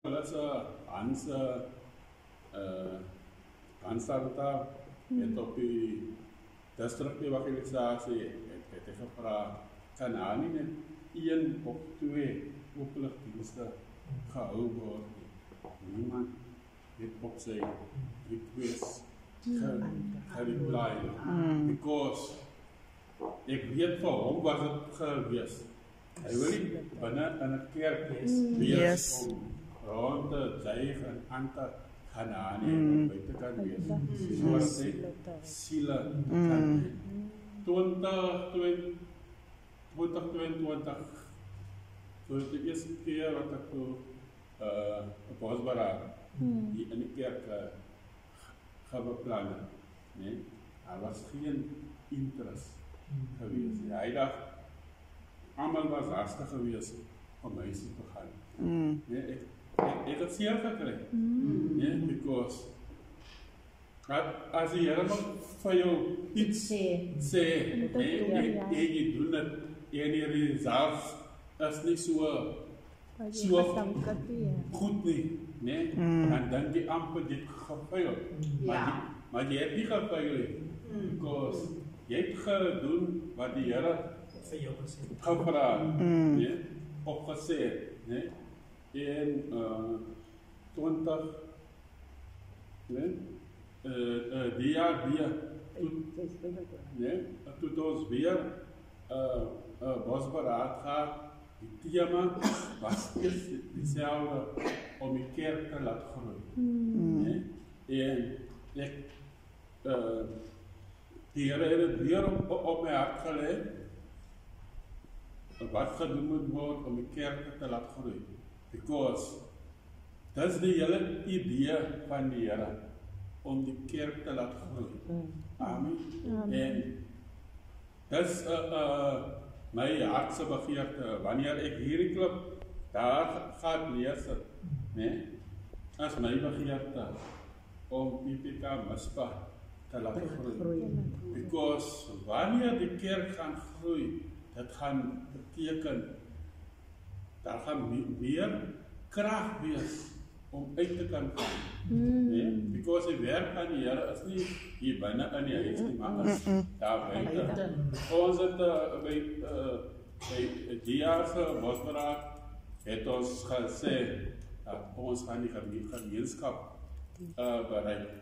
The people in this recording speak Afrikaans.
Hans Hansarta het op die distriktevangelisasië het hy gevra kan daar nie net 1 of 2 openligdienste gehou word nie. Niemand het op sy request gereply because ek weet vir hom was het gewees. Hy wil nie binne in 'n kerk wees om rond te juig en aan te gaan aan buite kan wees. Soos sy siele kan 2022 so die eerste keer wat ek op Bosbara in die kerk gaan beplan het, nee, daar was geen interest gewees. Hy dacht almal was hastig gewees om huis te gaan. Nee, ek het seer gekry. Nee, because as die Here vir jou iets sê, nee, jy doen het en die results is nie so goed nie, nee, dan dink jy amper dit gefail. Maar jy het nie gefail nie, because jy het gedoen wat die Here vir jou gevra, nee, of gesê, nee, in 20, nee, die jaar weer, nee, toe ons weer Bosberaad gehad, die thema was eerst dieselfde om die kerk te laat groei. Nee, en ek, die Here het het weer op my hart gelegd, wat gedoen moet word om die kerk te laat groei. Because dat is die hele idee van die Here, om die kerk te laat groei. Amen. En dat is my hartse begeerte, wanneer ek hierdie klip daar gaan lees, nee, as my begeerte om IPK Mispa te laat groei. Because wanneer die kerk gaan groei, dit gaan beteken, daar gaan meer krag wees om uit te kan gaan. Nee? Because die werk van die Here is nie hier binne in die huis nie, maar is daar buite. Ons het by die jaar se Bosberaad het ons gesê dat ons gaan die gemeenskap bereik.